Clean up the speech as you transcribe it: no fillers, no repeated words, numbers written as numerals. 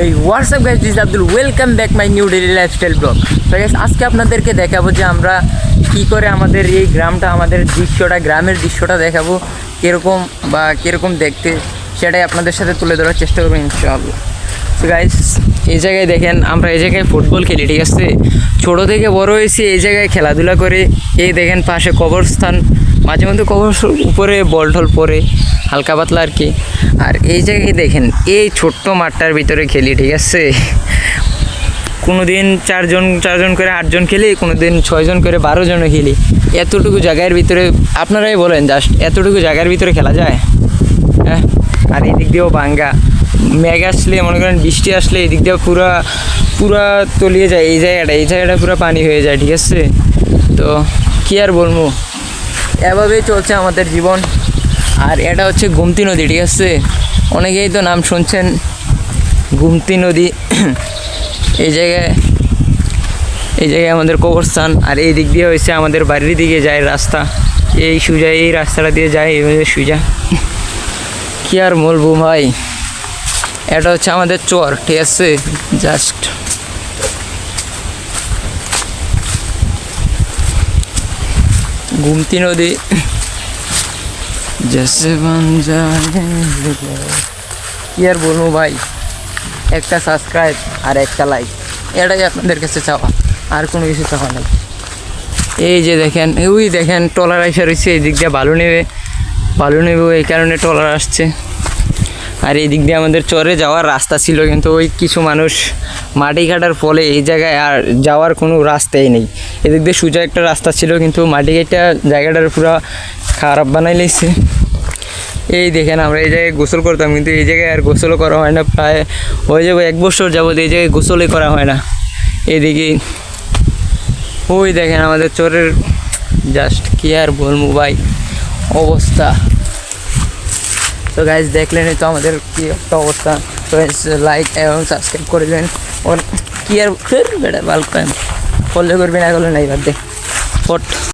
এই WhatsApp guys, this Abdul, welcome back my new daily lifestyle blog. তো guys, আজকে আপনাদেরকে দেখাবো যে আমরা কী করে আমাদের এই গ্রামটা, আমাদের দৃশ্যটা, গ্রামের দৃশ্যটা দেখাবো কীরকম দেখতে, সেটাই আপনাদের সাথে তুলে ধরার চেষ্টা করবো ইনশাআল্লাহ। তো গাইস, এই জায়গায় দেখেন, আমরা এই জায়গায় ফুটবল খেলি, ঠিক আছে? ছোটো থেকে বড় হয়েছি এই জায়গায় খেলাধুলা করে। এই দেখেন পাশে কবরস্থান, মাঝে মধ্যে কবর উপরে বল টল পরে হালকা পাতলা আর কি। আর এই জায়গায় দেখেন, এই ছোট্ট মাঠটার ভিতরে খেলি, ঠিক আছে? কোনো দিন চারজন করে 8জন খেলি, কোনো দিন 6জন করে 12জনও খেলি। এতটুকু জায়গার ভিতরে আপনারাই বলেন, জাস্ট এতটুকু জায়গার ভিতরে খেলা যায়? হ্যাঁ। আর এই দিক দিয়েও ভাঙ্গা, মেঘ আসলে মনে করেন, বৃষ্টি আসলে এই দিক দিয়ে পুরা তলিয়ে যায়। এই জায়গাটা পুরো পানি হয়ে যায়, ঠিক আছে? তো কী আর বলবো, এভাবেই চলছে আমাদের জীবন। আর এটা হচ্ছে গুমতি নদী, ঠিক আছে? অনেকেই তো নাম শুনছেন, গুমতি নদী। এই জায়গায় আমাদের কবরস্থান। আর এই দিক দিয়ে হয়েছে আমাদের বাড়ির দিকে যায় রাস্তা, এই রাস্তাটা দিয়ে যায়, এইভাবে সুজা। কী আর বলবো ভাই, এটা হচ্ছে আমাদের চর, ঠিক আছে? জাস্ট গুমতি নদী। কি আর বলবো ভাই, একটা সাবস্ক্রাইব আর একটা লাইক, এটাই আপনাদের কাছে চাওয়া, আর কোনো কিছু চাওয়া নেই। এই যে দেখেন, দেখেন ট্রলার এসে রয়েছে, এই দিক দিয়ে বালু নেবে, এই কারণে ট্রলার আসছে। আর এই দিক দিয়ে আমাদের চরে যাওয়ার রাস্তা ছিল, কিন্তু ওই কিছু মানুষ মাটি কাটার ফলে এই জায়গায় আর যাওয়ার কোনো রাস্তাই নেই। এদিক দিয়ে সোজা একটা রাস্তা ছিল, কিন্তু মাটি কাটা জায়গাটার পুরো খারাপ বানাই লাইছে। এই দেখেন, আমরা এই জায়গায় গোসল করতাম, কিন্তু এই জায়গায় আর গোসলও করা হয় না। প্রায় হয়ে যাবে 1 বছর যাবত এই জায়গায় গোসলই করা হয় না। এদিকে দেখেন আমাদের চরের, জাস্ট কি আর বলবো ভাই, অবস্থা। তো গাইজ, দেখলেনই তো আমাদের কি একটা অবস্থা। তো লাইক এবং সাবস্ক্রাইব করে দেবেন। ওর কি আর বেটা ভালো করলে করবি, না করলে নাই, বাদ দে।